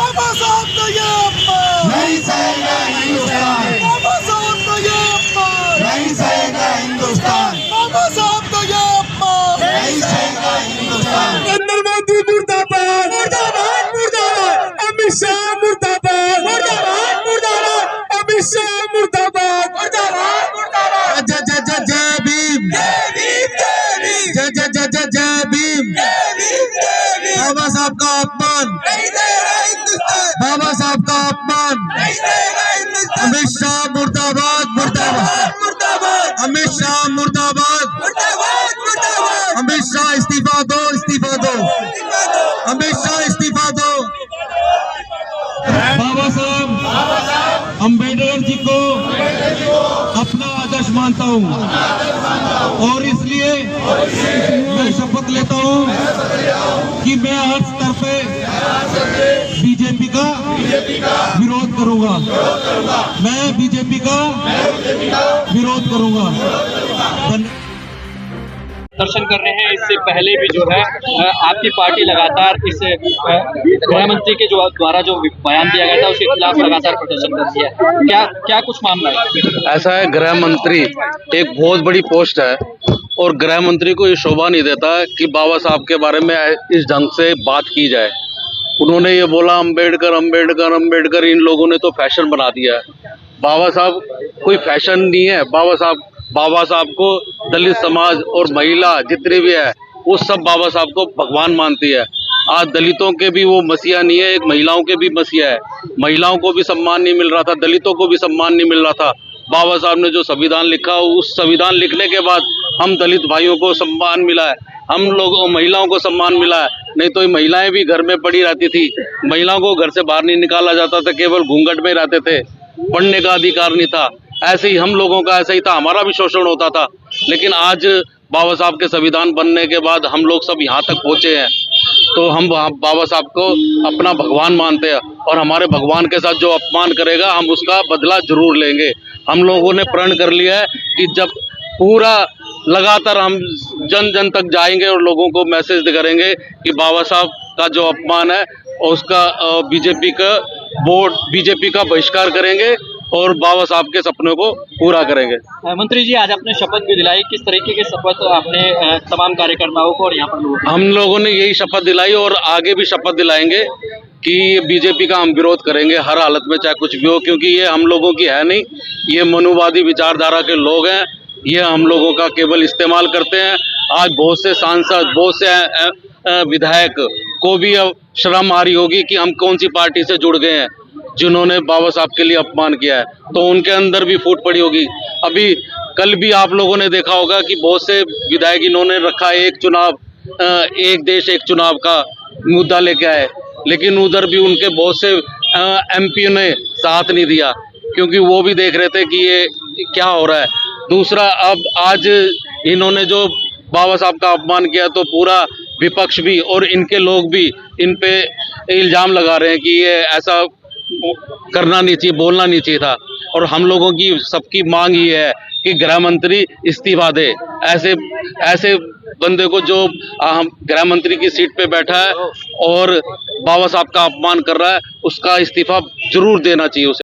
बाबा साहब का ये अपमान नहीं सहेगा हिंदुस्तान, बाबा साहब का ये अपमान नहीं सहेगा हिंदुस्तान, बाबा साहब का ये अपमान नहीं सहेगा हिंदुस्तान। नरेंद्र मोदी मुर्दाबाद मुर्दाबाद मुर्दाबाद अमित शाह मुर्दाबाद मुर्दाबाद मुर्दाबाद अमित शाह मुर्दाबाद मुर्दाबाद मुर्दाबाद जय जय जय जय भीम, जय भीम जय भीम जय जय जय जय जय भीम। जय भीम जय भीम बाबा साहब का अपमान, नहीं सहेगा हिंदुस्तान बाबा साहब का अपमान। नहीं सहेगा हिंदुस्तान अमित शाह मुर्दाबाद मुर्दाबाद, मुर्दाबाद अमित शाह मुर्दाबाद, मुर्दाबाद मुर्दाबाद अमित शाह इस्तीफा दो, इस्तीफा दो, अमित शाह इस्तीफा दो। बाबा साहब अम्बेडकर जी को अपना आदर्श मानता हूँ और इसलिए मैं शपथ लेता हूँ कि मैं हर स्तर पे बीजेपी का विरोध करूंगा। मैं बीजेपी का विरोध करूंगा। दर्शन कर रहे हैं। इससे पहले भी जो है आपकी पार्टी लगातार इस गृह मंत्री के द्वारा जो बयान दिया गया था उसके खिलाफ लगातार प्रदर्शन करती है। क्या कुछ मामला है? ऐसा है, गृह मंत्री एक बहुत बड़ी पोस्ट है और गृह मंत्री को ये शोभा नहीं देता है कि बाबा साहब के बारे में इस ढंग से बात की जाए। उन्होंने ये बोला अम्बेडकर अम्बेडकर अम्बेडकर, इन लोगों ने तो फैशन बना दिया है। बाबा साहब कोई फैशन नहीं है। बाबा साहब को दलित समाज और महिला जितने भी है वो सब बाबा साहब को भगवान मानती है। आज दलितों के भी वो मसीहा नहीं है, एक महिलाओं के भी मसीहा है। महिलाओं को भी सम्मान नहीं मिल रहा था, दलितों को भी सम्मान नहीं मिल रहा था। बाबा साहब ने जो संविधान लिखा, उस संविधान लिखने के बाद हम दलित भाइयों को सम्मान मिला है, हम लोग महिलाओं को सम्मान मिला है। नहीं तो ये महिलाएं भी घर में पड़ी रहती थी, महिलाओं को घर से बाहर नहीं निकाला जाता था, केवल घूंघट में रहते थे, पढ़ने का अधिकार नहीं था। ऐसे ही हम लोगों का ऐसा ही था, हमारा भी शोषण होता था। लेकिन आज बाबा साहब के संविधान बनने के बाद हम लोग सब यहाँ तक पहुँचे हैं, तो हम बाबा साहब को अपना भगवान मानते हैं और हमारे भगवान के साथ जो अपमान करेगा हम उसका बदला जरूर लेंगे। हम लोगों ने प्रण कर लिया है कि जब पूरा लगातार हम जन जन तक जाएंगे और लोगों को मैसेज करेंगे कि बाबा साहब का जो अपमान है और उसका बीजेपी का बहिष्कार करेंगे और बाबा साहब के सपनों को पूरा करेंगे। मंत्री जी, आज आपने शपथ भी दिलाई, किस तरीके की शपथ आपने तमाम कार्यकर्ताओं को और यहाँ पर लोगों को? हम लोगों ने यही शपथ दिलाई और आगे भी शपथ दिलाएंगे कि बीजेपी का हम विरोध करेंगे हर हालत में, चाहे कुछ भी हो, क्योंकि ये हम लोगों की है नहीं, ये मनुवादी विचारधारा के लोग हैं। ये हम लोगों का केवल इस्तेमाल करते हैं। आज बहुत से सांसद, बहुत से विधायक को भी अब शर्म आ रही होगी कि हम कौन सी पार्टी से जुड़ गए हैं, जिन्होंने बाबा साहब के लिए अपमान किया है, तो उनके अंदर भी फूट पड़ी होगी। अभी कल भी आप लोगों ने देखा होगा कि बहुत से विधायक इन्होंने रखा एक एक देश एक चुनाव का मुद्दा लेके आए, लेकिन उधर भी उनके बहुत से एमपी ने साथ नहीं दिया, क्योंकि वो भी देख रहे थे कि ये क्या हो रहा है। दूसरा, अब आज इन्होंने जो बाबा साहब का अपमान किया तो पूरा विपक्ष भी और इनके लोग भी इन पे इल्जाम लगा रहे हैं कि ये ऐसा करना नहीं चाहिए, बोलना नहीं चाहिए था। और हम लोगों की सबकी मांग ये है कि गृह मंत्री इस्तीफा दे। ऐसे बंदे को जो गृह मंत्री की सीट पे बैठा है और बाबा साहब का अपमान कर रहा है, उसका इस्तीफा जरूर देना चाहिए उसे।